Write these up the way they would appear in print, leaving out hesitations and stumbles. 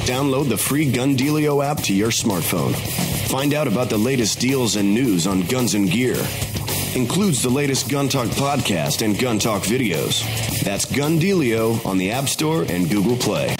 Download the free Gun Dealio app to your smartphone. Find out about the latest deals and news on guns and gear. Includes the latest Gun Talk podcast and Gun Talk videos. That's Gun Dealio on the App Store and Google Play.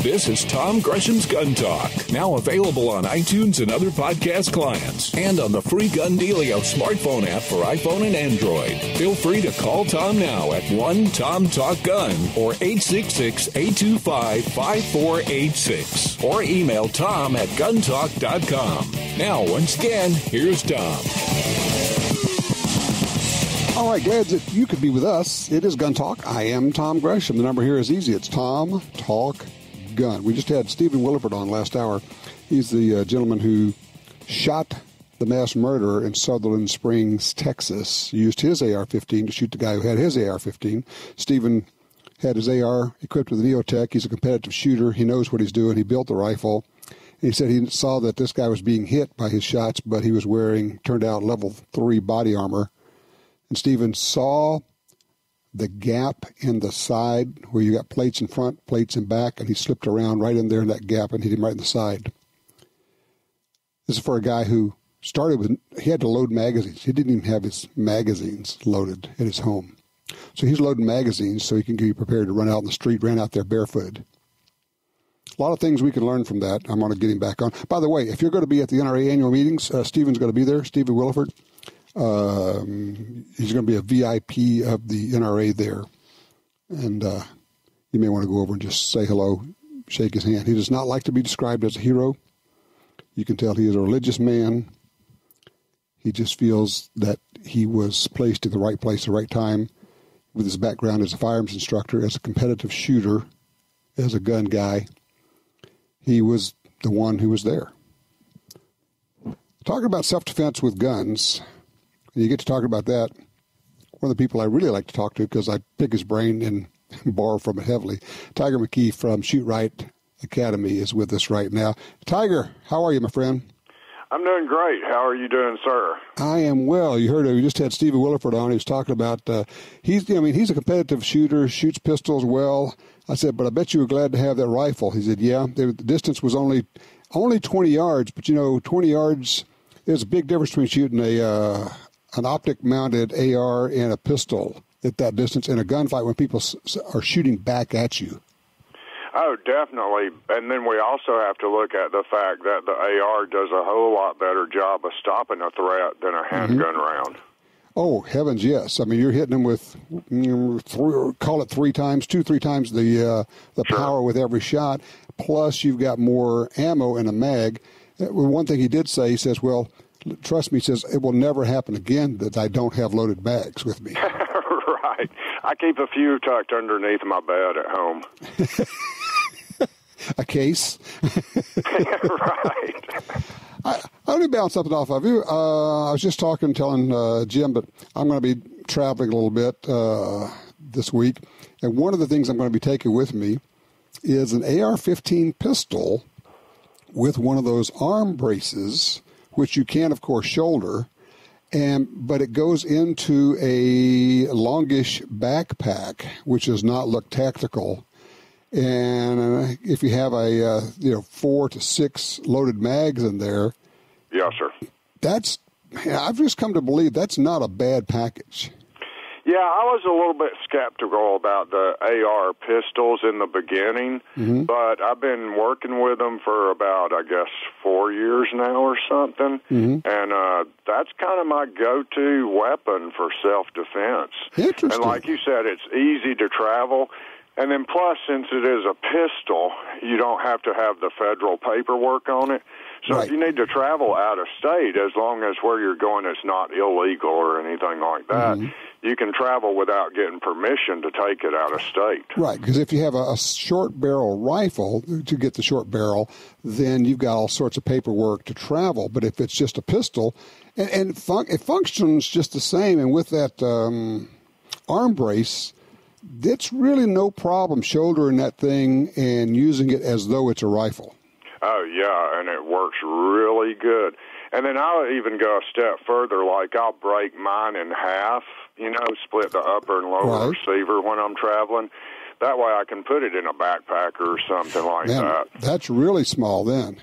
This is Tom Gresham's Gun Talk, now available on iTunes and other podcast clients, and on the free Gun Dealio smartphone app for iPhone and Android. Feel free to call Tom now at 1-TOM-TALK-GUN or 866-825-5486, or email Tom at guntalk.com. Now, once again, here's Tom. All right, glad that you could be with us. It is Gun Talk. I am Tom Gresham. The number here is easy. It's Tom Talk Gun. We just had Stephen Williford on last hour. He's the gentleman who shot the mass murderer in Sutherland Springs, Texas. He used his AR-15 to shoot the guy who had his AR-15. Stephen had his AR equipped with a Neotech. He's a competitive shooter. He knows what he's doing. He built the rifle. And he said he saw that this guy was being hit by his shots, but he was wearing, turned out, level 3 body armor. And Stephen saw the gap in the side where you got plates in front, plates in back, and he slipped around right in there in that gap and hit him right in the side. This is for a guy who started with, he had to load magazines. He didn't even have his magazines loaded at his home. So he's loading magazines so he can be prepared to run out in the street, ran out there barefooted. A lot of things we can learn from that. I'm going to get him back on. By the way, if you're going to be at the NRA annual meetings, Stephen's going to be there, Stephen Williford. He's going to be a VIP of the NRA there. And you may want to go over and just say hello, shake his hand. He does not like to be described as a hero. You can tell he is a religious man. He just feels that he was placed in the right place at the right time with his background as a firearms instructor, as a competitive shooter, as a gun guy. He was the one who was there. Talking about self-defense with guns, when you get to talk about that, one of the people I really like to talk to, because I pick his brain and borrow from it heavily, Tiger McKee from Shootrite Academy is with us right now. Tiger, how are you, my friend? I'm doing great. How are you doing, sir? I am well. You heard we just had Stephen Williford on. He was talking about he's a competitive shooter, shoots pistols well. I said, but I bet you were glad to have that rifle. He said, yeah. The distance was only 20 yards, but 20 yards. There's a big difference between shooting an optic-mounted AR and a pistol at that distance in a gunfight when people are shooting back at you. Oh, definitely. And then we also have to look at the fact that the AR does a whole lot better job of stopping a threat than a handgun round. Oh, heavens, yes. I mean, you're hitting them with, call it 3 times the Sure. power with every shot, plus you've got more ammo in a mag. One thing he did say, he says, well, trust me, he says, it will never happen again that I don't have loaded bags with me. Right. I keep a few tucked underneath my bed at home. A case? Right. Let me bounce something off of you. I was just telling Jim, but I'm going to be traveling a little bit this week. And one of the things I'm going to be taking with me is an AR-15 pistol with one of those arm braces, which you can, of course, shoulder. But it goes into a longish backpack, which does not look tactical. And if you have a 4 to 6 loaded mags in there, yes, sir. I've just come to believe that's not a bad package. Yeah, I was a little bit skeptical about the AR pistols in the beginning, but I've been working with them for about, 4 years now or something, and that's kind of my go-to weapon for self-defense. Interesting. And like you said, it's easy to travel, and then plus, since it is a pistol, you don't have to have the federal paperwork on it. So right. If you need to travel out of state, as long as where you're going is not illegal or anything like that, you can travel without getting permission to take it out of state. Right, because if you have a short barrel rifle, to get the short barrel, then you've got all sorts of paperwork to travel. But if it's just a pistol, it functions just the same, and with that arm brace, it's really no problem shouldering that thing and using it as though it's a rifle. Oh, yeah, and it works really good. And then I'll even go a step further, like I'll break mine in half, split the upper and lower receiver when I'm traveling. That way I can put it in a backpack or something like that. That's really small then.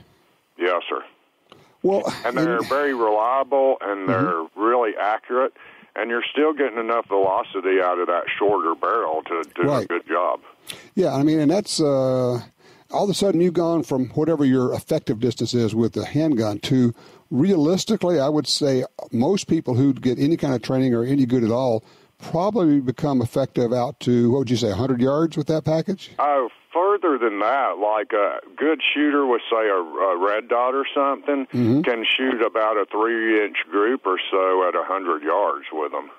Yes, sir. Well, and they're very reliable, and they're really accurate, and you're still getting enough velocity out of that shorter barrel to do a good job. Yeah, I mean, and that's all of a sudden you've gone from whatever your effective distance is with the handgun to realistically, I would say most people who get any kind of training or any good at all probably become effective out to, what would you say, 100 yards with that package? Oh, further than that, like a good shooter with, say, a red dot or something can shoot about a 3-inch group or so at 100 yards with them.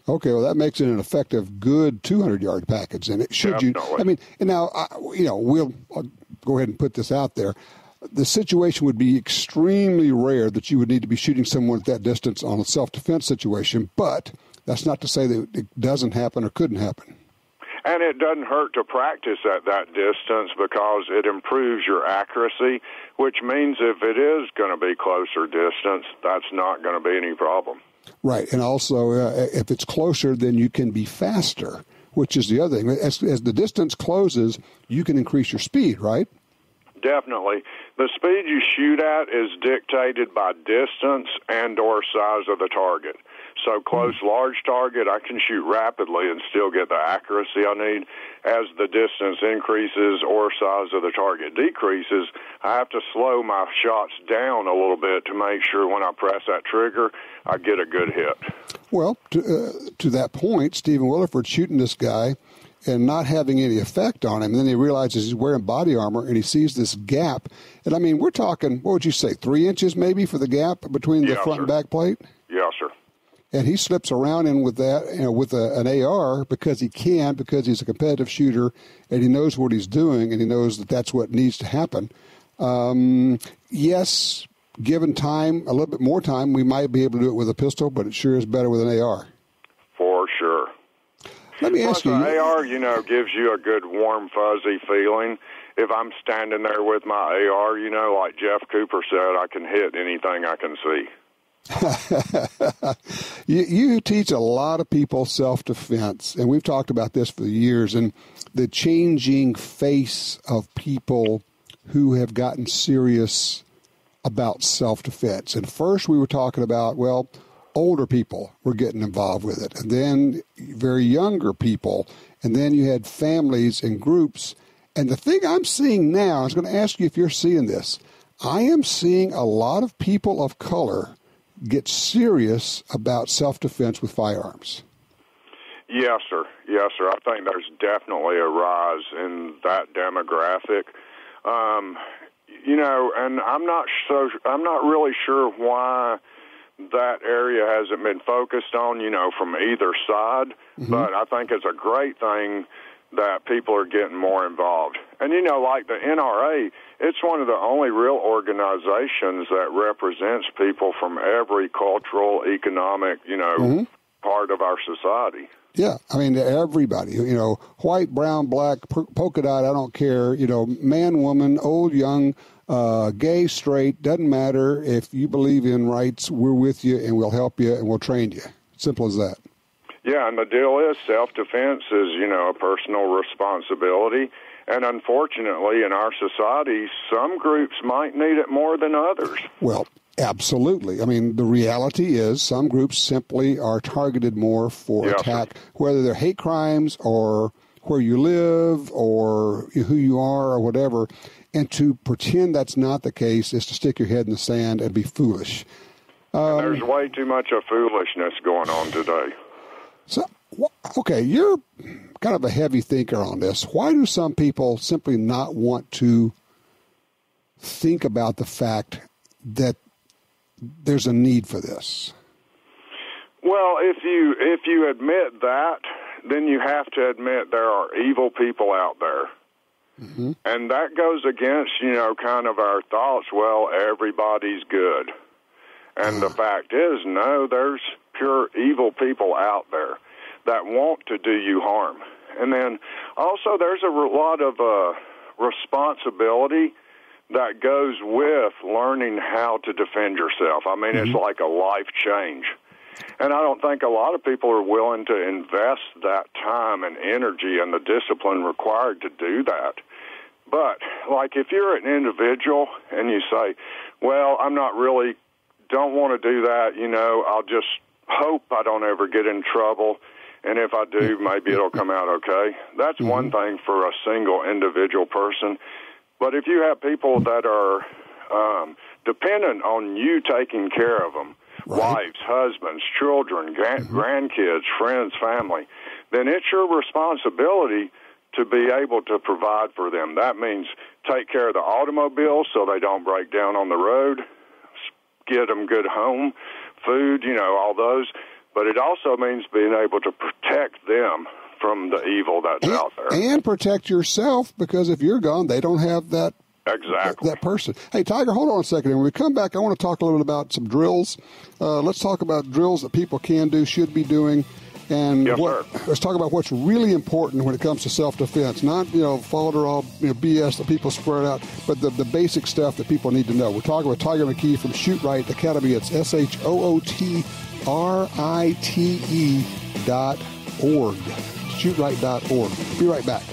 Okay, well, that makes it an effective, good 200-yard package, and it should Definitely. I mean, and now, I'll go ahead and put this out there. The situation would be extremely rare that you would need to be shooting someone at that distance on a self-defense situation, but that's not to say that it doesn't happen or couldn't happen. And it doesn't hurt to practice at that distance because it improves your accuracy, which means if it is going to be closer distance, that's not going to be any problem. Right, and also if it's closer, then you can be faster, which is the other thing. As the distance closes, you can increase your speed, right? Definitely. The speed you shoot at is dictated by distance and or size of the target. So close, large target, I can shoot rapidly and still get the accuracy I need. As the distance increases or size of the target decreases, I have to slow my shots down a little bit to make sure when I press that trigger, I get a good hit. Well, to that point, Stephen Williford shooting this guy and not having any effect on him. And then he realizes he's wearing body armor, and he sees this gap. And, I mean, we're talking, what would you say, 3 inches maybe for the gap between the front and back plate? Yes, sir. And he slips around in with that, with an AR because because he's a competitive shooter, and he knows what he's doing, and he knows that that's what needs to happen. Yes, given time, a little bit more time, we might be able to do it with a pistol, but it sure is better with an AR. For sure. Let me ask you. The AR, gives you a good warm, fuzzy feeling. If I'm standing there with my AR, like Jeff Cooper said, I can hit anything I can see. You teach a lot of people self-defense, and we've talked about this for years, and the changing face of people who have gotten serious about self-defense. And first we were talking about, older people were getting involved with it, and then very younger people, and then you had families and groups. And the thing I'm seeing now, I was going to ask you if you're seeing this, I am seeing a lot of people of color get serious about self-defense with firearms. Yes, sir. Yes, sir. I think there's definitely a rise in that demographic. And I'm not really sure why that area hasn't been focused on, from either side, but I think it's a great thing that people are getting more involved. And, like the NRA, it's one of the only real organizations that represents people from every cultural, economic, part of our society. Yeah, I mean, everybody, white, brown, black, polka dot, I don't care, man, woman, old, young, gay, straight, doesn't matter. If you believe in rights, we're with you and we'll help you and we'll train you. Simple as that. Yeah, and the deal is self-defense is, a personal responsibility. And unfortunately, in our society, some groups might need it more than others. Well, absolutely. I mean, the reality is some groups simply are targeted more for attack, whether they're hate crimes or where you live or who you are or whatever. And to pretend that's not the case is to stick your head in the sand and be foolish. There's way too much of foolishness going on today. So, okay, you're kind of a heavy thinker on this. Why do some people simply not want to think about the fact that there's a need for this? Well, if you admit that, then you have to admit there are evil people out there. And that goes against, kind of our thoughts, everybody's good. And the fact is, no, there's pure evil people out there that want to do you harm. And then also there's a lot of responsibility that goes with learning how to defend yourself. I mean, it's like a life change. And I don't think a lot of people are willing to invest that time and energy and the discipline required to do that. But, like, if you're an individual and you say, well, I'm not really, don't want to do that, you know, I'll just hope I don't ever get in trouble, and if I do, maybe it'll come out okay. That's one thing for a single individual person. But if you have people that are dependent on you taking care of them, wives, husbands, children, grandkids, friends, family, then it's your responsibility to be able to provide for them. That means take care of the automobiles so they don't break down on the road, get them good home, food, you know, all those. But it also means being able to protect them from the evil that's out there. And protect yourself, because if you're gone, they don't have that. Exactly. That person. Hey, Tiger, hold on a second. When we come back, I want to talk a little bit about some drills. Let's talk about drills that people can do, should be doing, and let's talk about what's really important when it comes to self-defense. Not, fodder all BS that people spread out, but the basic stuff that people need to know. We're talking with Tiger McKee from Shootrite Academy. It's SHOOTRITE.org. Shootrite.org. Be right back.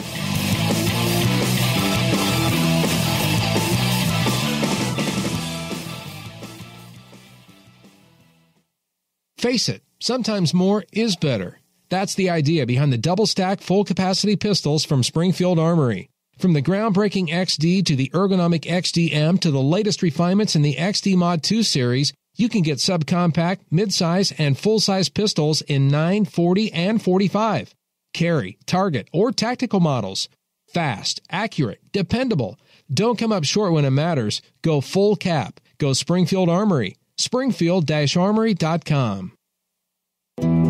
Face it, sometimes more is better. That's the idea behind the double-stack, full-capacity pistols from Springfield Armory. From the groundbreaking XD to the ergonomic XDM to the latest refinements in the XD Mod 2 series, you can get subcompact, midsize, and full-size pistols in 9, 40, and 45. Carry, target, or tactical models. Fast, accurate, dependable. Don't come up short when it matters. Go full cap. Go Springfield Armory. Springfield-Armory.com.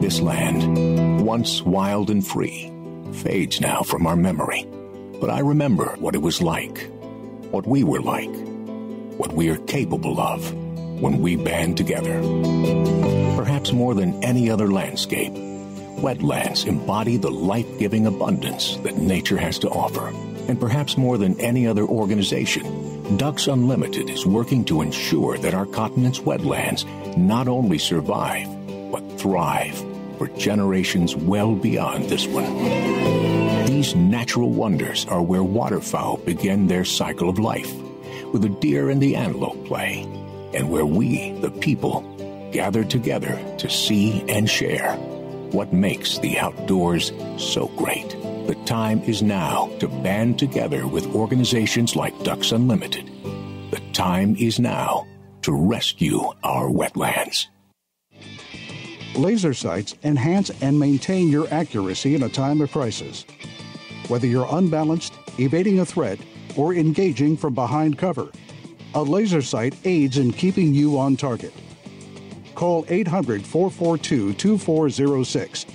This land, once wild and free, fades now from our memory. But I remember what it was like, what we were like, what we are capable of when we band together. Perhaps more than any other landscape, wetlands embody the life-giving abundance that nature has to offer. And perhaps more than any other organization, Ducks Unlimited is working to ensure that our continent's wetlands not only survive, but thrive for generations well beyond this one. These natural wonders are where waterfowl begin their cycle of life, where the deer and the antelope play, and where we, the people, gather together to see and share what makes the outdoors so great. The time is now to band together with organizations like Ducks Unlimited. The time is now to rescue our wetlands. Laser sights enhance and maintain your accuracy in a time of crisis. Whether you're unbalanced, evading a threat, or engaging from behind cover, a laser sight aids in keeping you on target. Call 800-442-2406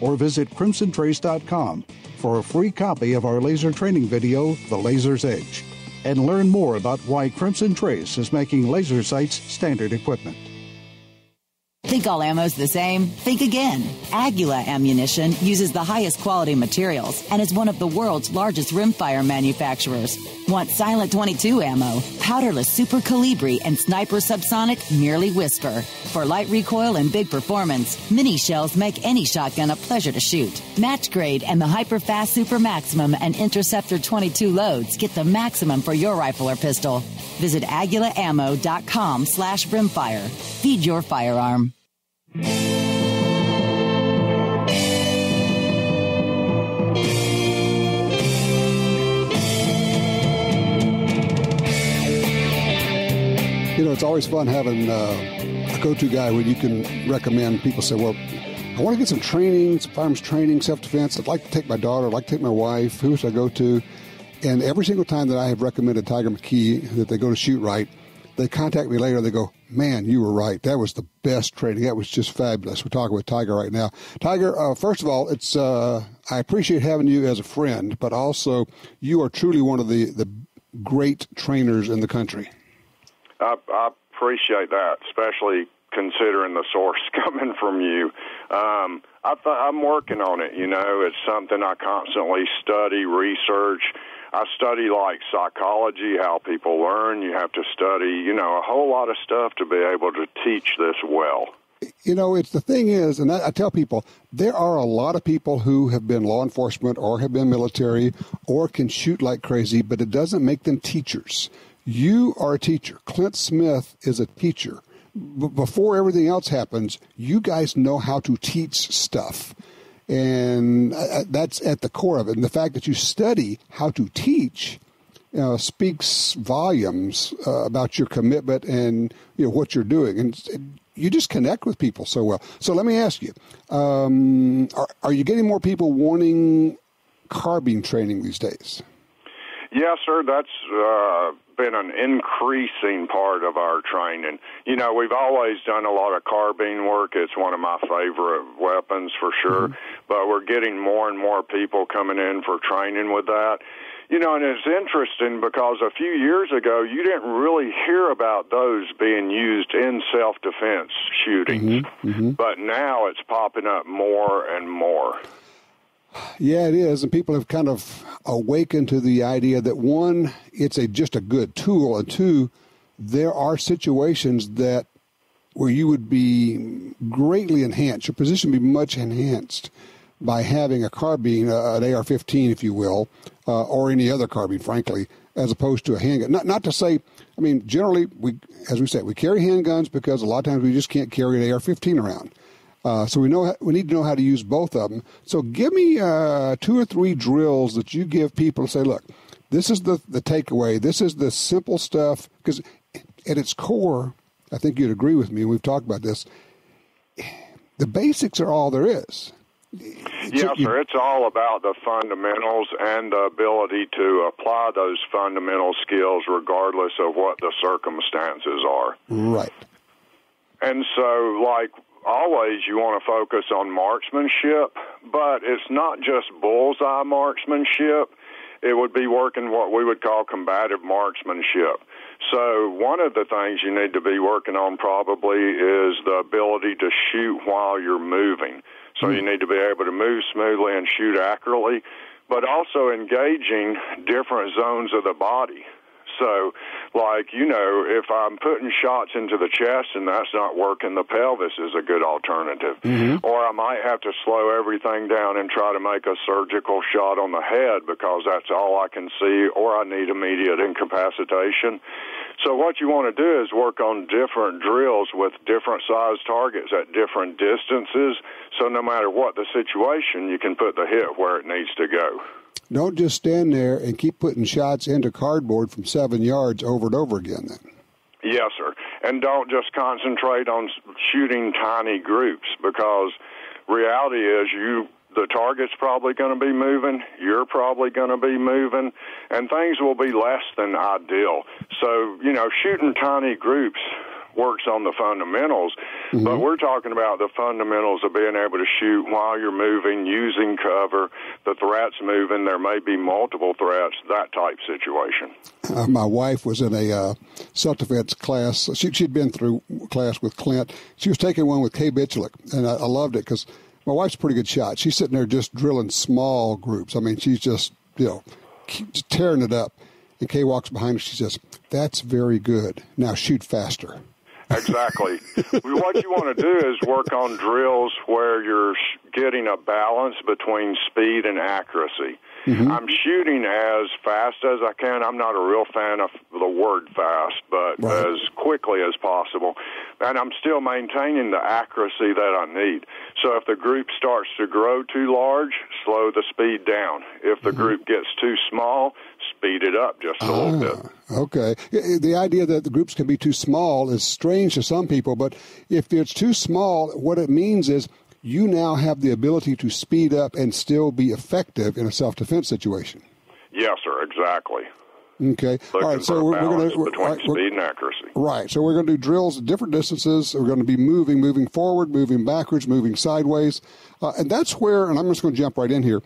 or visit crimsontrace.com for a free copy of our laser training video, The Laser's Edge, and learn more about why Crimson Trace is making laser sights standard equipment. Think all ammo's the same? Think again. Aguila Ammunition uses the highest quality materials and is one of the world's largest rimfire manufacturers. Want silent 22 ammo, powderless Super Calibri, and Sniper Subsonic merely whisper. For light recoil and big performance, mini shells make any shotgun a pleasure to shoot. Match grade and the Hyperfast Super Maximum and Interceptor 22 loads get the maximum for your rifle or pistol. Visit AguilaAmmo.com/brimfire. Feed your firearm. It's always fun having a go-to guy where you can recommend. People say, well, I want to get some training, some firearms training, self-defense. I'd like to take my daughter. I'd like to take my wife. Who should I go to? And every single time that I have recommended Tiger McKee that they go to Shootrite, they contact me later. They go, man, you were right. That was the best training. That was just fabulous. We're talking with Tiger right now. Tiger, first of all, it's I appreciate having you as a friend, but also you are truly one of the great trainers in the country. I appreciate that, especially considering the source coming from you. I'm working on it. It's something I constantly study, research. I study like psychology, how people learn. You have to study, a whole lot of stuff to be able to teach this well. It's the thing is, and I tell people, there are a lot of people who have been law enforcement or have been military or can shoot like crazy, but it doesn't make them teachers. You are a teacher. Clint Smith is a teacher. Before everything else happens, you guys know how to teach stuff. And that's at the core of it. And the fact that you study how to teach speaks volumes about your commitment and what you're doing. And you just connect with people so well. So let me ask you, are you getting more people wanting carbine training these days? Yes, sir. That's been an increasing part of our training. We've always done a lot of carbine work. It's one of my favorite weapons for sure. Mm-hmm. But we're getting more and more people coming in for training with that. And it's interesting because a few years ago, you didn't really hear about those being used in self-defense shootings. Mm-hmm. Mm-hmm. But now it's popping up more and more. Yeah, it is. And people have kind of awakened to the idea that, one, it's just a good tool, and two, there are situations where you would be greatly enhanced. Your position would be much enhanced by having a carbine, an AR-15, if you will, or any other carbine, frankly, as opposed to a handgun. Not to say, generally, as we said, we carry handguns because a lot of times we just can't carry an AR-15 around. So we need to know how to use both of them. So give me 2 or 3 drills that you give people to say, look, this is the takeaway. This is the simple stuff. Because at its core, I think you'd agree with me, we've talked about this, the basics are all there is. Yes, sir. It's all about the fundamentals and the ability to apply those fundamental skills regardless of what the circumstances are. Right. And so, like always, you want to focus on marksmanship, but it's not just bullseye marksmanship. It would be working what we would call combative marksmanship. So one of the things you need to be working on probably is the ability to shoot while you're moving. So you need to be able to move smoothly and shoot accurately, but also engaging different zones of the body. So, if I'm putting shots into the chest and that's not working, the pelvis is a good alternative. Mm-hmm. Or I might have to slow everything down and try to make a surgical shot on the head because that's all I can see, or I need immediate incapacitation. So what you want to do is work on different drills with different size targets at different distances, so no matter what the situation, you can put the hit where it needs to go. Don't just stand there and keep putting shots into cardboard from 7 yards over and over again then. Yes, sir. And don't just concentrate on shooting tiny groups, because reality is the target's probably going to be moving, you're probably going to be moving, and things will be less than ideal. So, shooting tiny groups works on the fundamentals, mm-hmm. but we're talking about the fundamentals of being able to shoot while you're moving, using cover, the threat's moving, there may be multiple threats, that type situation. My wife was in a self-defense class. She'd been through class with Clint. She was taking one with Kay Bitchlick, and I loved it because my wife's a pretty good shot. She's sitting there just drilling small groups. She's just, tearing it up. And Kay walks behind her. She says, "That's very good. Now shoot faster." Exactly. What you want to do is work on drills where you're getting a balance between speed and accuracy. Mm-hmm. I'm shooting as fast as I can. I'm not a real fan of the word fast, but right. as quickly as possible. And I'm still maintaining the accuracy that I need. So if the group starts to grow too large, slow the speed down. If the mm-hmm. group gets too small, speed it up just a little bit. Okay. The idea that the groups can be too small is strange to some people, but if it's too small, what it means is you now have the ability to speed up and still be effective in a self-defense situation. Yes, sir, exactly. Okay. All right, so we're going to between speed and accuracy. Right. So we're going to do drills at different distances. We're going to be moving forward, moving backwards, moving sideways. And that's where, and I'm just going to jump right in here,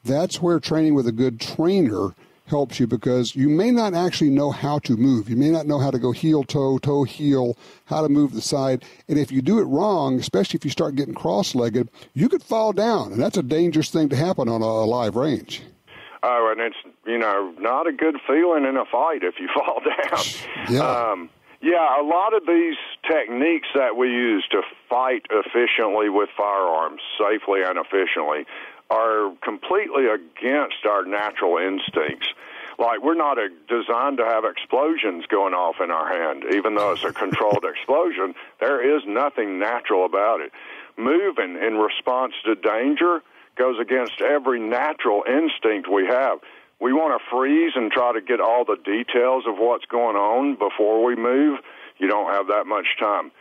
that's where training with a good trainer helps you, because you may not actually know how to move. You may not know how to go heel, toe, toe, heel, how to move the side. And if you do it wrong, especially if you start getting cross-legged, you could fall down. And that's a dangerous thing to happen on a live range. Oh, and it's, not a good feeling in a fight if you fall down. Yeah. A lot of these techniques that we use to fight efficiently with firearms, safely and efficiently, are completely against our natural instincts. Like, we're not designed to have explosions going off in our hand. Even though it's a controlled explosion, there is nothing natural about it. Moving in response to danger goes against every natural instinct we have. We want to freeze and try to get all the details of what's going on before we move. You don't have that much time.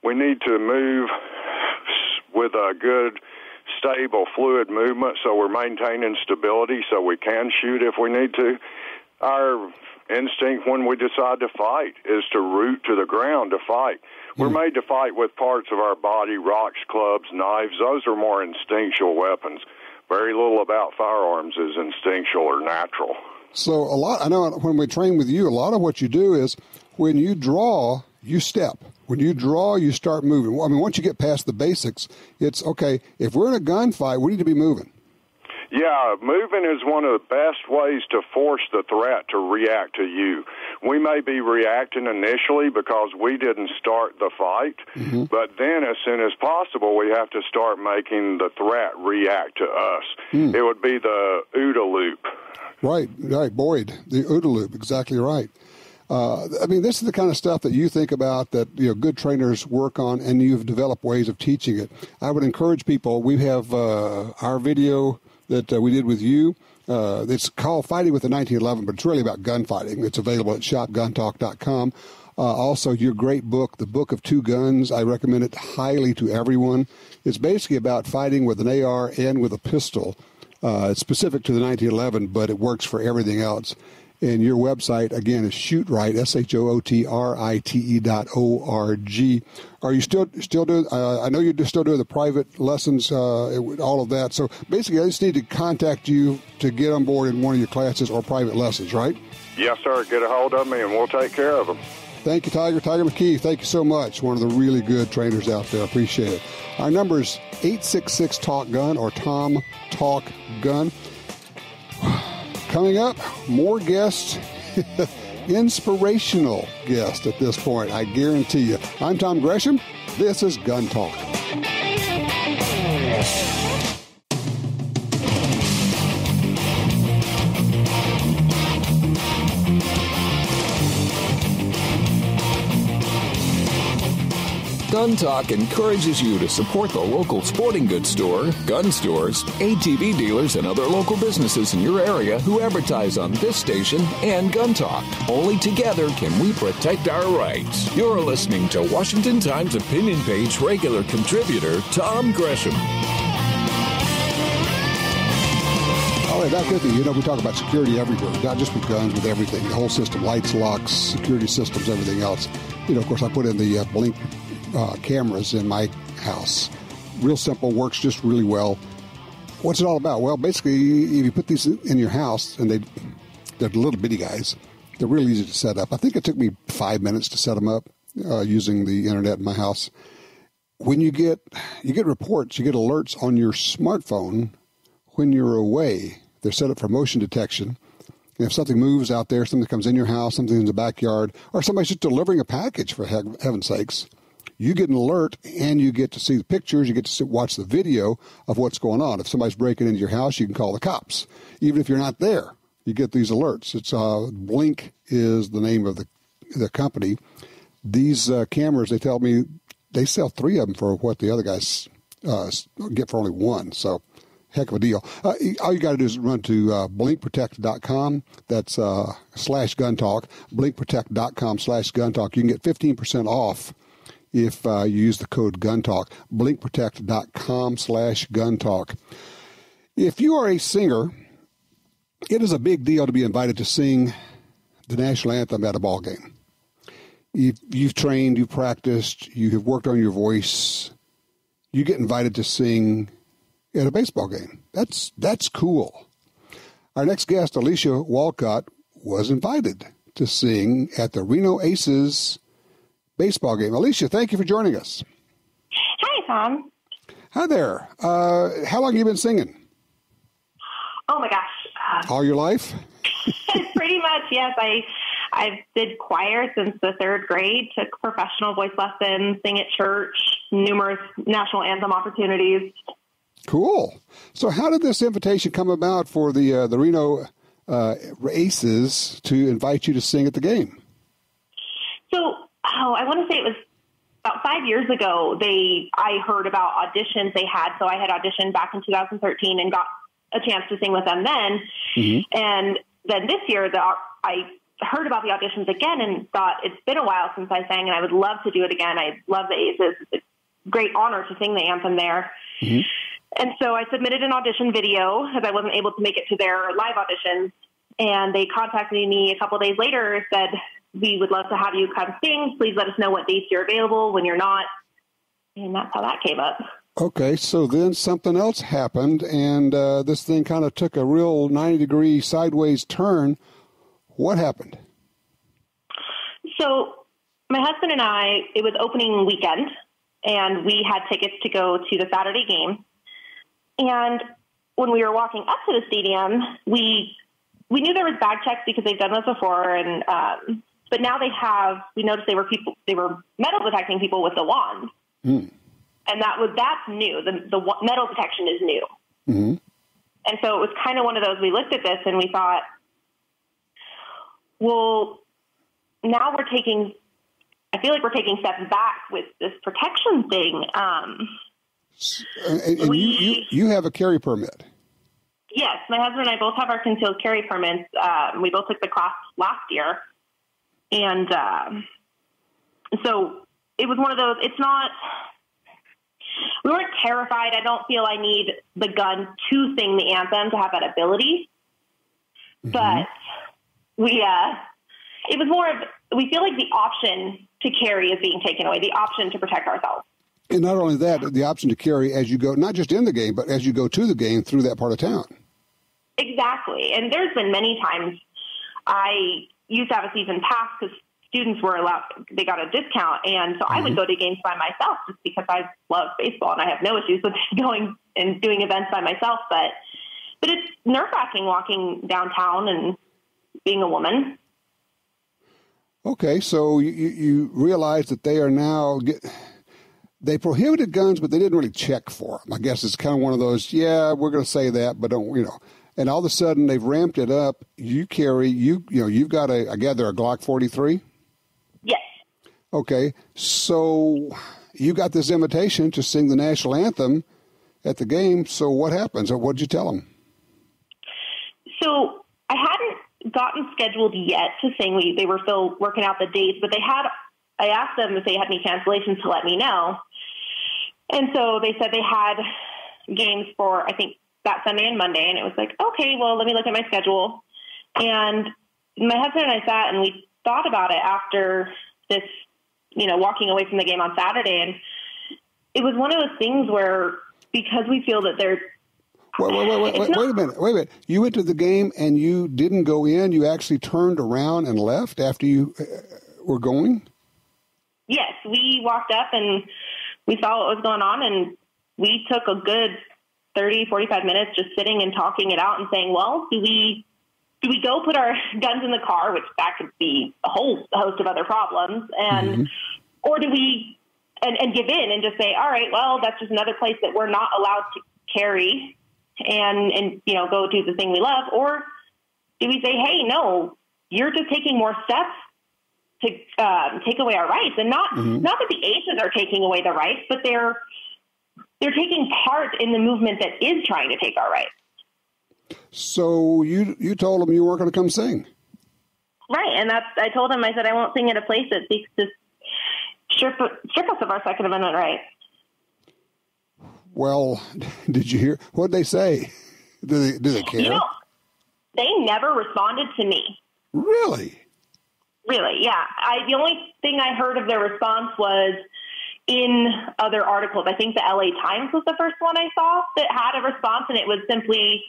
We need to move with a good, stable, fluid movement so we're maintaining stability so we can shoot if we need to. Our instinct when we decide to fight is to root to the ground to fight. We're made to fight with parts of our body, rocks, clubs, knives. Those are more instinctual weapons. Very little about firearms is instinctual or natural. So I know when we train with you, a lot of what you do is when you draw, you step. When you draw, you start moving. I mean, once you get past the basics, it's, okay, if we're in a gunfight, we need to be moving. Yeah, moving is one of the best ways to force the threat to react to you. We may be reacting initially because we didn't start the fight, but then as soon as possible, we have to start making the threat react to us. It would be the OODA loop. Right, Boyd, the OODA loop, exactly right. I mean, this is the kind of stuff that you think about that good trainers work on, and you've developed ways of teaching it. I would encourage people. We have our video that we did with you. It's called Fighting with the 1911, but it's really about gunfighting. It's available at shopguntalk.com. Also, your great book, The Book of Two Guns. I recommend it highly to everyone. It's basically about fighting with an AR and with a pistol. It's specific to the 1911, but it works for everything else. And your website, again, is Shootrite, SHOOTRITE.org. Are you still doing, I know you're still doing the private lessons, all of that. So basically, I just need to contact you to get on board in one of your classes or private lessons, right? Yes, sir. Get a hold of me, and we'll take care of them. Thank you, Tiger McKee. Thank you so much. One of the really good trainers out there. Appreciate it. Our number is 866-TALK-GUN or Tom Talk Gun. Coming up, more guests, inspirational guests at this point, I guarantee you. I'm Tom Gresham. This is Gun Talk. Gun Talk encourages you to support the local sporting goods store, gun stores, ATV dealers, and other local businesses in your area who advertise on this station and Gun Talk. Only together can we protect our rights. You're listening to Washington Times opinion page regular contributor Tom Gresham. All right, back with you. We talk about security everywhere, not just with guns, with everything. The whole system, lights, locks, security systems, everything else. Of course, I put in the Blink cameras in my house. Real simple, works just really well. What's it all about? Well, basically, if you put these in your house, and they're little bitty guys, they're really easy to set up. I think it took me 5 minutes to set them up using the internet in my house. When you get reports, you get alerts on your smartphone when you're away. They're set up for motion detection. And if something moves out there, something comes in your house, something in the backyard, or somebody's just delivering a package, for heaven's sakes, you get an alert, and you get to see the pictures. You get to watch the video of what's going on. If somebody's breaking into your house, you can call the cops. Even if you're not there, you get these alerts. It's Blink is the name of the company. These cameras, they tell me, they sell 3 of them for what the other guys get for only 1. So, heck of a deal. All you got to do is run to blinkprotect.com. That's /guntalk. Blinkprotect.com/guntalk. You can get 15% off if you use the code GUNTALK, blinkprotect.com/guntalk. If you are a singer, it is a big deal to be invited to sing the national anthem at a ball game. You've trained, you've practiced, you have worked on your voice, you get invited to sing at a baseball game. That's cool. Our next guest, Alisha Wolcott, was invited to sing at the Reno Aces baseball game. Alisha, thank you for joining us. Hi, Tom. Hi there. How long have you been singing? Oh, my gosh. All your life? Pretty much, yes. I've did choir since the 3rd grade, took professional voice lessons, sang at church, numerous national anthem opportunities. Cool. So how did this invitation come about for the Reno Aces to invite you to sing at the game? So, I want to say it was about 5 years ago. I heard about auditions they had. So I had auditioned back in 2013 and got a chance to sing with them then. Mm-hmm. And then this year, I heard about the auditions again and thought it's been a while since I sang, and I would love to do it again. I love the Aces. It's a great honor to sing the anthem there. Mm-hmm. And so I submitted an audition video as I wasn't able to make it to their live auditions. And they contacted me a couple of days later and said, we would love to have you come sing. Please let us know what dates you're available, when you're not. And that's how that came up. Okay, so then something else happened, and this thing kind of took a real 90-degree sideways turn. What happened? So my husband and I, it was opening weekend, and we had tickets to go to the Saturday game. And when we were walking up to the stadium, we knew there was bag checks because they've done this before, and but now we noticed they were metal detecting people with the wand. Mm. And that's new. The metal detection is new. Mm-hmm. And so it was kind of one of those, we looked at this and we thought, well, now I feel like we're taking steps back with this protection thing. And you have a carry permit. Yes, my husband and I both have our concealed carry permits. We both took the class last year. And so it was one of those, we weren't terrified. I don't feel I need the gun to sing the anthem to have that ability. Mm-hmm. But it was more of, we feel like the option to carry is being taken away, the option to protect ourselves. And not only that, the option to carry as you go, not just in the game, but as you go to the game through that part of town. Exactly. And there's been many times I used to have a season pass because students were they got a discount. And so I would go to games by myself just because I love baseball and I have no issues with going and doing events by myself. But it's nerve-wracking walking downtown and being a woman. Okay, so you realize that they are now they prohibited guns, but they didn't really check for them. I guess it's kind of one of those, yeah, we're going to say that, but don't, And all of a sudden they've ramped it up. You carry, you've got I gather a Glock 43? Yes. Okay, so you got this invitation to sing the national anthem at the game. So what happens? Or what did you tell them? So I hadn't gotten scheduled yet to sing. They were still working out the dates, but I asked them if they had any cancellations to let me know. And so they said they had games for, I think, that Sunday and Monday. And it was like, okay, well, let me look at my schedule. And my husband and I sat and we thought about it after this, walking away from the game on Saturday. And it was one of those things where, because we feel that they're... Wait a minute. You went to the game and you didn't go in? You actually turned around and left after you were going? Yes, we walked up and we saw what was going on, and we took a good 30, 45 minutes just sitting and talking it out and saying, well, do we go put our guns in the car, which that could be a whole host of other problems, and or do we and give in and just say, all right, well, that's just another place that we're not allowed to carry and go do the thing we love, or do we say, hey, no, you're just taking more steps to take away our rights, and not that the Aces are taking away the rights, but they're taking part in the movement that is trying to take our rights. So you told them you weren't going to come sing, right? And I told them, I said, I won't sing at a place that seeks to strip us of our Second Amendment rights. Well, did you hear what they say? Do they care? They never responded to me. Really? Really, yeah. The only thing I heard of their response was in other articles. I think the LA Times was the first one I saw that had a response, and it was simply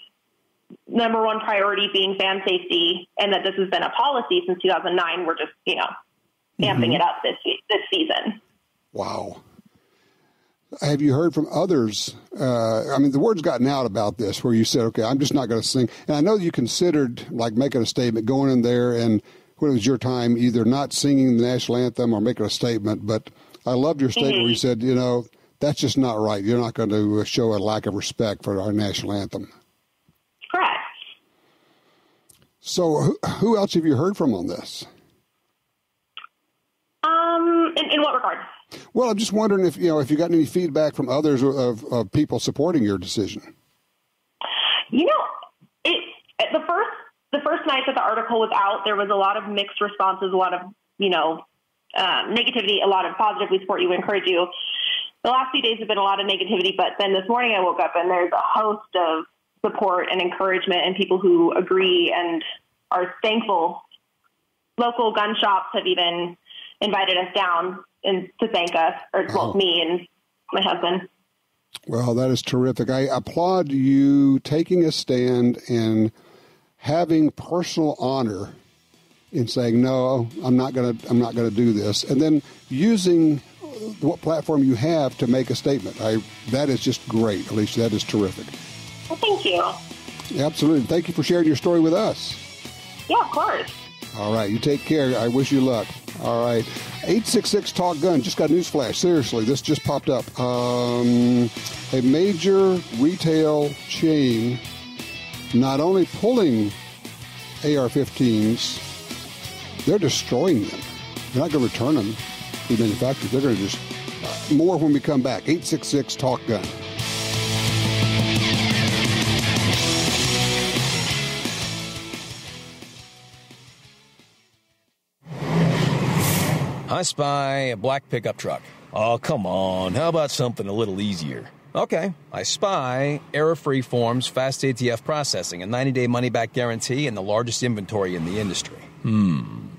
number one priority being fan safety, and that this has been a policy since 2009. We're just, amping it up this season. Wow. Have you heard from others? The word's gotten out about this where you said, okay, I'm just not going to sing. And I know you considered like making a statement, going in there and when it was your time, either not singing the national anthem or making a statement. But I loved your statement where you said, that's just not right. You're not going to show a lack of respect for our national anthem. Correct. So who else have you heard from on this? In what regard? Well, I'm just wondering if you got any feedback from others of people supporting your decision. The first night that the article was out, there was a lot of mixed responses, a lot of negativity, a lot of positive. We support you, we encourage you. The last few days have been a lot of negativity, but then this morning I woke up and there's a host of support and encouragement and people who agree and are thankful. Local gun shops have even invited us down and to thank us, me and my husband. Well, that is terrific. I applaud you taking a stand and having personal honor in saying, no, I'm not going to do this. And then using what platform you have to make a statement. That is just great, Alisha. That is terrific. Well, thank you. Absolutely. Thank you for sharing your story with us. Yeah, of course. All right. You take care. I wish you luck. All right. 866-TALK-GUN. Just got a news flash. Seriously, this just popped up. A major retail chain not only pulling AR-15s, they're destroying them. They're not going to return them to the manufacturers. They're going to just... more when we come back. 866-TALK-GUN. I spy a black pickup truck. Oh, come on. How about something a little easier? Okay, I spy error-free forms, fast ATF processing, a 90-day money-back guarantee, and the largest inventory in the industry.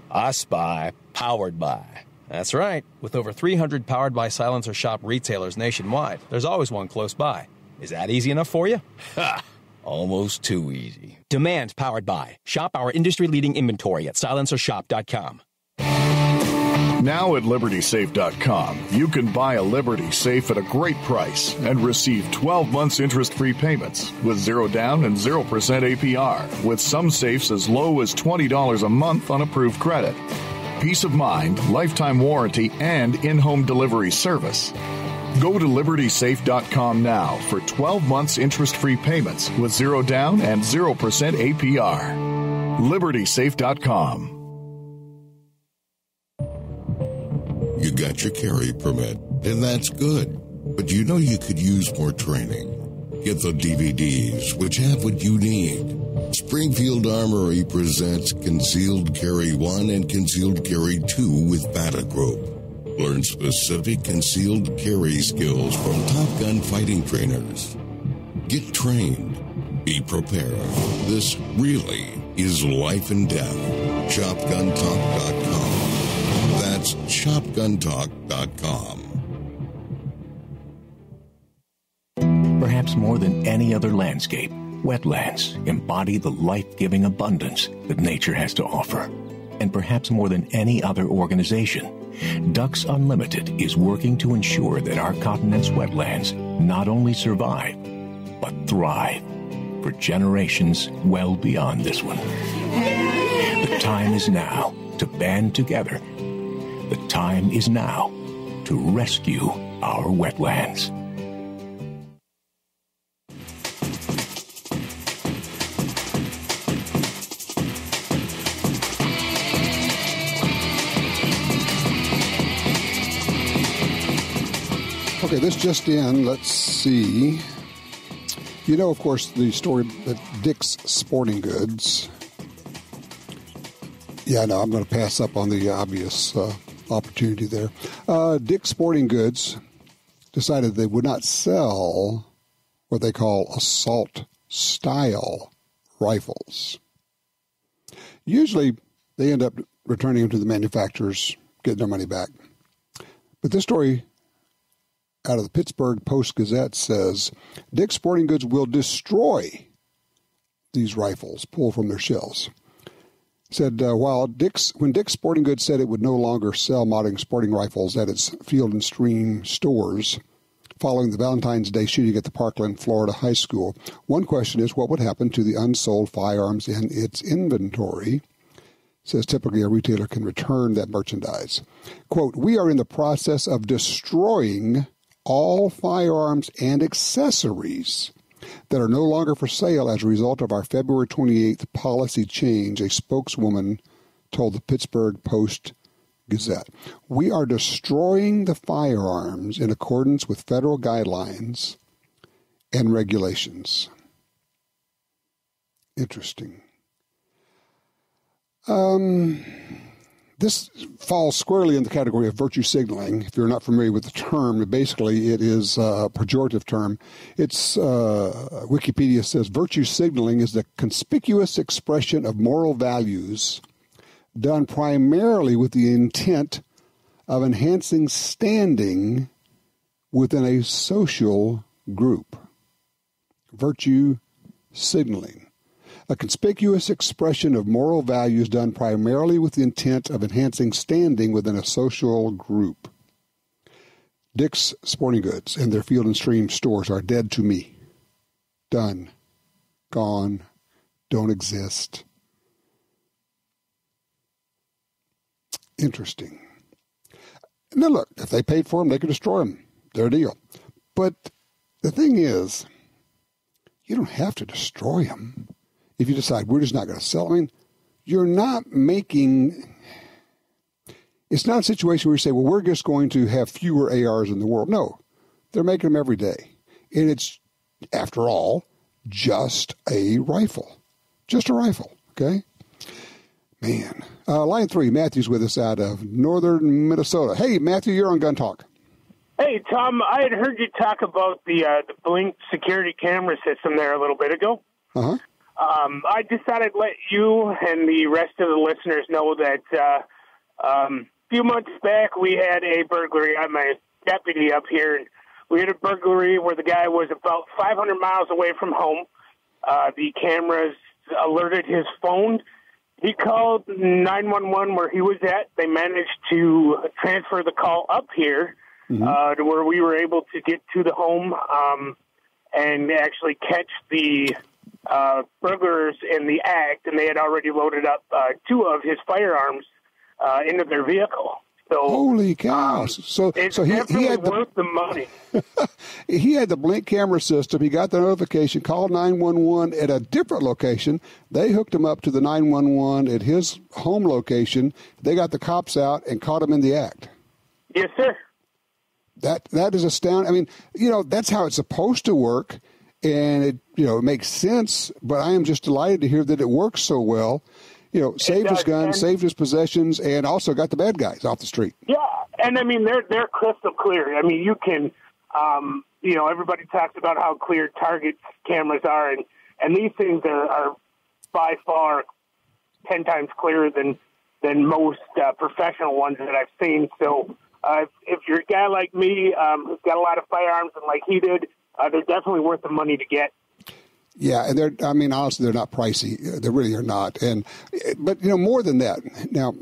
I spy Powered By. That's right. With over 300 Powered By Silencer Shop retailers nationwide, there's always one close by. Is that easy enough for you? Ha! Almost too easy. Demand Powered By. Shop our industry-leading inventory at silencershop.com. Now at LibertySafe.com, you can buy a Liberty Safe at a great price and receive 12 months interest-free payments with 0 down and 0% APR, with some safes as low as $20 a month on approved credit. Peace of mind, lifetime warranty, and in-home delivery service. Go to LibertySafe.com now for 12 months interest-free payments with 0 down and 0% APR. LibertySafe.com. You got your carry permit, and that's good. But you know you could use more training. Get the DVDs, which have what you need. Springfield Armory presents Concealed Carry 1 and Concealed Carry 2 with Bata Group. Learn specific concealed carry skills from Top Gun fighting trainers. Get trained. Be prepared. This really is life and death. ShopGunTalk.com. That's ShopGunTalk.com. Perhaps more than any other landscape, wetlands embody the life-giving abundance that nature has to offer. And perhaps more than any other organization, Ducks Unlimited is working to ensure that our continent's wetlands not only survive, but thrive for generations well beyond this one. The time is now to band together. The time is now to rescue our wetlands. Okay, this just in. Let's see. You know, of course, the story at Dick's Sporting Goods. Yeah, no, I'm going to pass up on the obvious opportunity there. Dick's Sporting Goods decided they would not sell what they call assault-style rifles. Usually, they end up returning them to the manufacturers, getting their money back. But this story out of the Pittsburgh Post-Gazette says Dick's Sporting Goods will destroy these rifles pulled from their shelves. Said when Dick's Sporting Goods said it would no longer sell modern sporting rifles at its Field & Stream stores, following the Valentine's Day shooting at the Parkland, Florida high school. One question is, what would happen to the unsold firearms in its inventory? It says typically a retailer can return that merchandise. Quote, we are in the process of destroying all firearms and accessories that are no longer for sale as a result of our February 28th policy change, a spokeswoman told the Pittsburgh Post-Gazette. We are destroying the firearms in accordance with federal guidelines and regulations. Interesting. This falls squarely in the category of virtue signaling. If you're not familiar with the term, basically it is a pejorative term. It's Wikipedia says virtue signaling is the conspicuous expression of moral values done primarily with the intent of enhancing standing within a social group. Virtue signaling. A conspicuous expression of moral values done primarily with the intent of enhancing standing within a social group. Dick's Sporting Goods and their Field & Stream stores are dead to me. Done. Gone. Don't exist. Interesting. Now look, if they paid for them, they could destroy them. Their deal. But the thing is, you don't have to destroy them. If you decide we're just not going to sell, I mean, you're not making, it's not a situation where you say, well, we're just going to have fewer ARs in the world. No, they're making them every day. And it's, after all, just a rifle. Just a rifle, okay? Man. Line 3, Matthew's with us out of northern Minnesota. Hey, Matthew, you're on Gun Talk. Hey, Tom, I had heard you talk about the Blink security camera system there a little bit ago. Uh-huh. I decided to let you and the rest of the listeners know that a few months back we had a burglary. I'm a deputy up here, and we had a burglary where the guy was about 500 miles away from home. The cameras alerted his phone. He called 911 where he was at. They managed to transfer the call up here to where we were able to get to the home and actually catch the burglars in the act, and they had already loaded up 2 of his firearms into their vehicle. So, holy cow! So he had worth the money. He had the Blink camera system. He got the notification, called 911 at a different location. They hooked him up to the 911 at his home location. They got the cops out and caught him in the act. Yes, sir. That is astounding. I mean, that's how it's supposed to work. And it makes sense, but I am just delighted to hear that it works so well. Saved his gun, saved his possessions, and also got the bad guys off the street. Yeah, and I mean they're crystal clear. I mean you can, everybody talks about how clear Target cameras are, and these things are by far 10 times clearer than most professional ones that I've seen. So if you're a guy like me who's got a lot of firearms and like he did. They're definitely worth the money to get. Yeah, and honestly, they're not pricey. They really are not. But more than that. Now,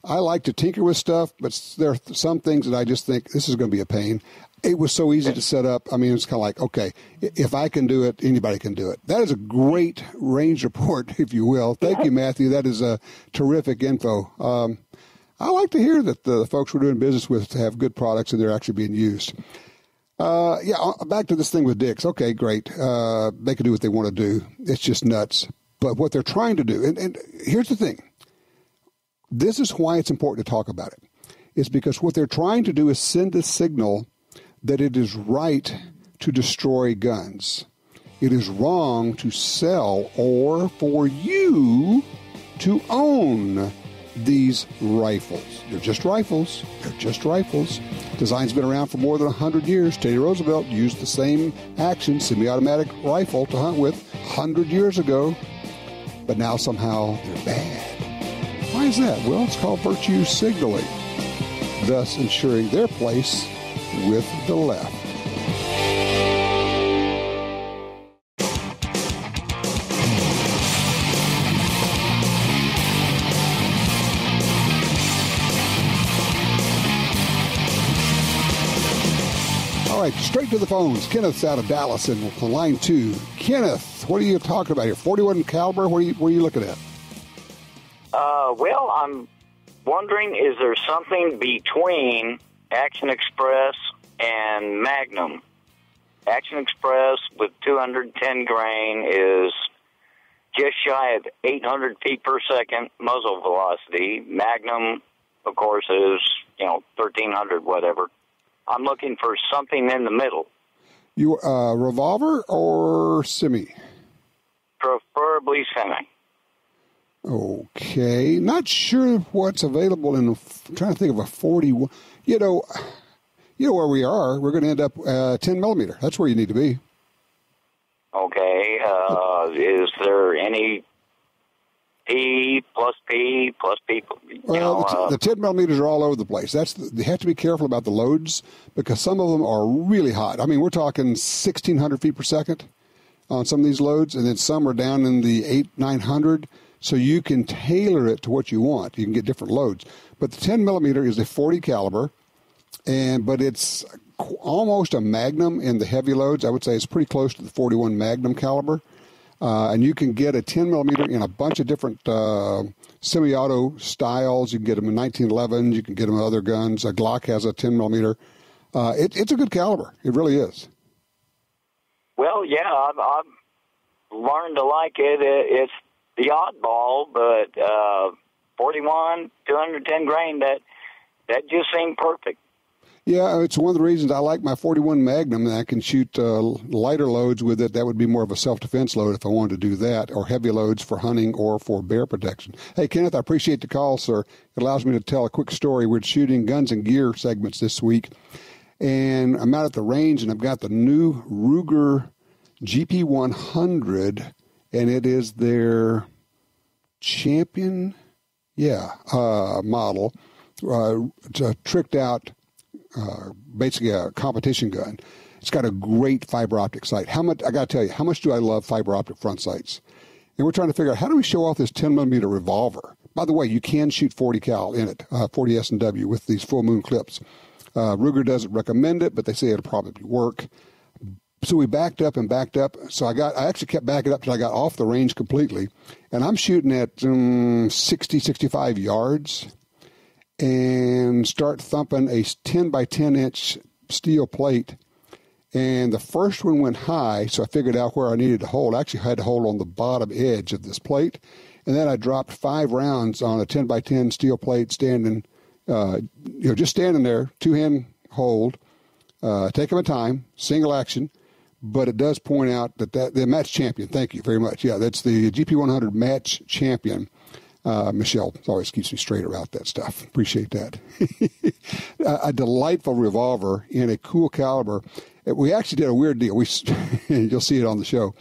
I like to tinker with stuff, but there are some things that I just think this is going to be a pain. It was so easy to set up. I mean, it's kind of like, okay, if I can do it, anybody can do it. That is a great range report, if you will. Thank you, Matthew. That is a terrific info. I like to hear that the folks we're doing business with have good products and they're actually being used. Back to this thing with Dick's. Okay, great. They can do what they want to do. It's just nuts. But what they're trying to do, and here's the thing. This is why it's important to talk about it. It's because what they're trying to do is send a signal that it is right to destroy guns. It is wrong to sell or for you to own these rifles. They're just rifles. They're just rifles. Design's been around for more than 100 years. Teddy Roosevelt used the same action, semi-automatic rifle to hunt with 100 years ago, but now somehow they're bad. Why is that? Well, it's called virtue signaling, thus ensuring their place with the left. All right, Straight to the phones. Kenneth's out of Dallas in line 2. Kenneth, what are you talking about here? 41 caliber? What are you looking at? Well, I'm wondering, is there something between Action Express and Magnum? Action Express with 210 grain is just shy of 800 feet per second muzzle velocity. Magnum, of course, is 1,300, whatever. I'm looking for something in the middle. You revolver or semi? Preferably semi. Okay, not sure what's available in. I'm trying to think of a 41. You know where we are. We're going to end up 10 millimeter. That's where you need to be. Okay. Is there any P plus P plus P? Well, the 10 millimeters are all over the place. You have to be careful about the loads because some of them are really hot. I mean, we're talking 1,600 feet per second on some of these loads, and then some are down in the 900. So you can tailor it to what you want. You can get different loads. But the 10 millimeter is a 40 caliber, but it's almost a Magnum in the heavy loads. I would say it's pretty close to the 41 Magnum caliber. And you can get a 10 millimeter in a bunch of different semi-auto styles. You can get them in 1911s. You can get them in other guns. A Glock has a 10 millimeter. It's a good caliber. It really is. Well, yeah, I've learned to like it. It's the oddball, but 41, 210 grain, that just seemed perfect. Yeah, it's one of the reasons I like my 41 Magnum, and I can shoot lighter loads with it. That would be more of a self-defense load if I wanted to do that, or heavy loads for hunting or for bear protection. Hey, Kenneth, I appreciate the call, sir. It allows me to tell a quick story. We're shooting Guns and Gear segments this week, and I'm out at the range, and I've got the new Ruger GP100, and it is their champion, model. It's a tricked out, basically a competition gun. It's got a great fiber optic sight. I got to tell you, how much do I love fiber optic front sights? And we're trying to figure out how do we show off this 10 millimeter revolver. By the way, you can shoot 40 cal in it, 40 S&W with these full moon clips. Ruger doesn't recommend it, but they say it'll probably work. So we backed up. So I actually kept backing up till I got off the range completely. And I'm shooting at 60, 65 yards and start thumping a 10 by 10 inch steel plate. And the first one went high, so I figured out where I needed to hold. I actually had to hold on the bottom edge of this plate. And then I dropped 5 rounds on a 10 by 10 steel plate standing, just standing there, 2-hand hold, taking my time, single action. But it does point out that the match champion, thank you very much. Yeah, that's the GP100 match champion. Michelle always keeps me straight about that stuff. Appreciate that. A delightful revolver in a cool caliber. We actually did a weird deal. You'll see it on the show.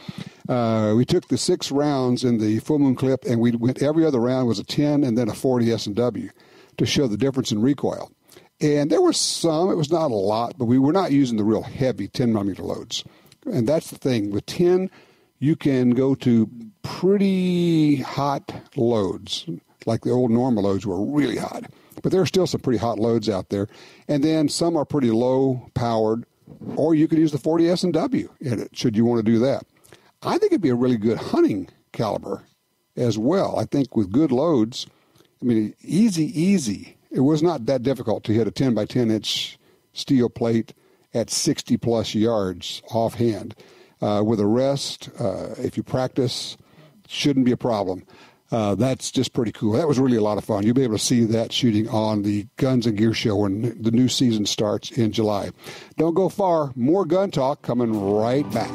We took the 6 rounds in the full moon clip, and we went every other round was a 10 and then a 40 S&W to show the difference in recoil. And there was some, it was not a lot, but we were not using the real heavy 10 millimeter loads. And that's the thing. With 10, you can go to pretty hot loads, like the old normal loads were really hot. But there are still some pretty hot loads out there. And then some are pretty low powered, or you could use the 40 S&W in it, should you want to do that. I think it'd be a really good hunting caliber as well. I think with good loads, easy. It was not that difficult to hit a 10 by 10 inch steel plate at 60 plus yards offhand. With a rest, if you practice, shouldn't be a problem. That's just pretty cool. That was really a lot of fun. You'll be able to see that shooting on the Guns and Gear show when the new season starts in July. Don't go far. More gun talk coming right back.